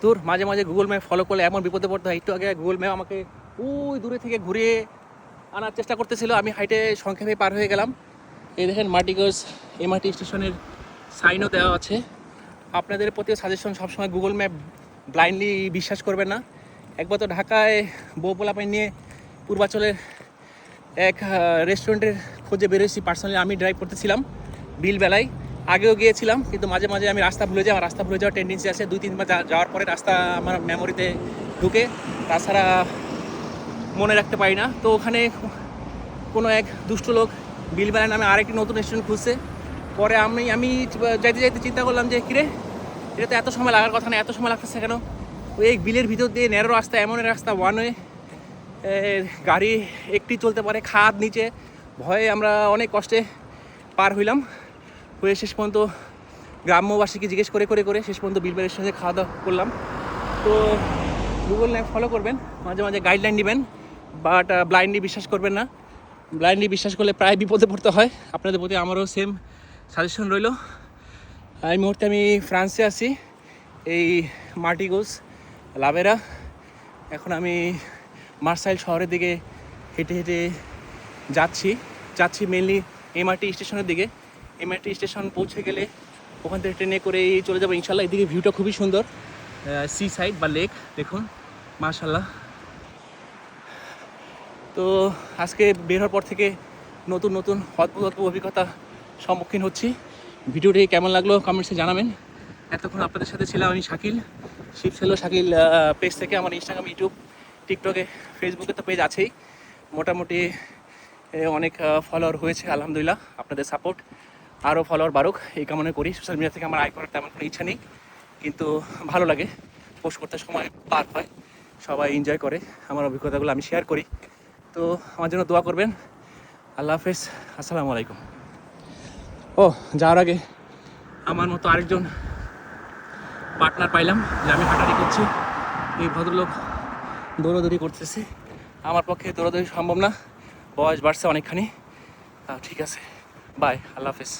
তোর মাঝে মাঝে গুগল ম্যাপ ফলো করলে এমন বিপদে পড়তে হয়। একটু আগে গুগল ম্যাপ আমাকে ওই দূরে থেকে ঘুরিয়ে আনার চেষ্টা করতেছিল, আমি হাইটে সংক্ষেপে পার হয়ে গেলাম। এই দেখেন মাটিগঞ্জ এমআরটি স্টেশনের সাইনও দেওয়া আছে। আপনাদের প্রতি সাজেশন, সবসময় গুগল ম্যাপ ব্লাইন্ডলি বিশ্বাস করবেন না। একবার তো ঢাকায় বউ পোলাপাই নিয়ে পূর্বাচলের এক রেস্টুরেন্টের খোঁজে বেরোয়েছি। পার্সোনালি আমি ড্রাইভ করতেছিলাম বিলবেলায়, আগেও গিয়েছিলাম, কিন্তু মাঝে মাঝে আমি রাস্তা ভুলে যাই। আমার রাস্তা ভুলে যাওয়ার টেন্ডেন্সি আছে। 2-3 বার যাওয়ার পরে রাস্তা আমার মেমোরিতে ঢুকে, তাছাড়া মনে রাখতে পারি না। তো ওখানে কোনো এক দুষ্ট লোক বিলবেলায় নামে আরেকটি নতুন রেস্টুরেন্ট খুঁজছে। পরে আমি যাইতে যাইতে চিন্তা করলাম যে কিরে, এটা তো এত সময় লাগার কথা না, এত সময় লাগতেছে কেন? ওই বিলের ভিতর দিয়ে ন্যারো রাস্তা, এমন রাস্তা ওয়ান ওয়ে, গাড়ি একটি চলতে পারে, খাদ নিচে, ভয়ে আমরা অনেক কষ্টে পার হইলাম। হয়ে শেষ পর্যন্ত গ্রাম্যবাসীকে জিজ্ঞেস করে করে করে শেষ পর্যন্ত বিলবাড়ির সাথে খাওয়া দাওয়া করলাম। তো গুগল ম্যাপ ফলো করবেন, মাঝে মাঝে গাইডলাইন নেবেন, বাট ব্লাইন্ডলি বিশ্বাস করবেন না। ব্লাইন্ডলি বিশ্বাস করলে প্রায় বিপদে পড়তে হয়। আপনাদের প্রতি আমারও সেম সাজেশন রইল। এই মুহূর্তে আমি ফ্রান্সে আছি, এই মার্টিগোজ লাভেরা। এখন আমি মার্সাইল শহরের দিকে হেঁটে হেঁটে যাচ্ছি মেনলি এমআরটি স্টেশনের দিকে। এমআরটি স্টেশন পৌঁছে গেলে ওখান থেকে ট্রেনে করেই চলে যাবো ইনশাল্লাহ। এদিকে ভিউটা খুবই সুন্দর, সি সাইড বা লেক দেখুন, মাশাল্লাহ। তো আজকে বের হওয়ার পর থেকে নতুন নতুন অদ্ভুত অদ্ভুত অভিজ্ঞতা সম্মুখীন হচ্ছি। ভিডিওটি কেমন লাগলো কমেন্টসে জানাবেন। এতক্ষণ আপনাদের সাথে ছিলাম আমি শাকিল, শিবসেলো শাকিল পেজ থেকে। আমার ইনস্টাগ্রাম, ইউটিউব, টিকটকে, ফেসবুকে তো পেজ আছেই। মোটামুটি অনেক ফলোয়ার হয়েছে আলহামদুলিল্লাহ। আপনাদের সাপোর্ট আরও ফলোয়ার বাড়ুক এই কামনা করি। সোশ্যাল মিডিয়া থেকে আমার আয় করার তেমন কোনো ইচ্ছা নেই, কিন্তু ভালো লাগে, পোস্ট করতে সময় পার হয়, সবাই এনজয় করে, আমার অভিজ্ঞতাগুলো আমি শেয়ার করি। তো আমার জন্য দোয়া করবেন। আল্লাহ হাফেজ, আসসালামু আলাইকুম। ও যাওয়ার আগে আমার মতো আরেকজন পার্টনার পাইলাম, যে আমি হাঁটাহাঁটি করছি, এই ভদ্রলোক দৌড়াদৌড়ি করতেছে। আমার পক্ষে দৌড়াদৌড়ি সম্ভব না, বয়স বাড়ছে অনেকখানি। ঠিক আছে, বাই, আল্লাহ হাফেজ।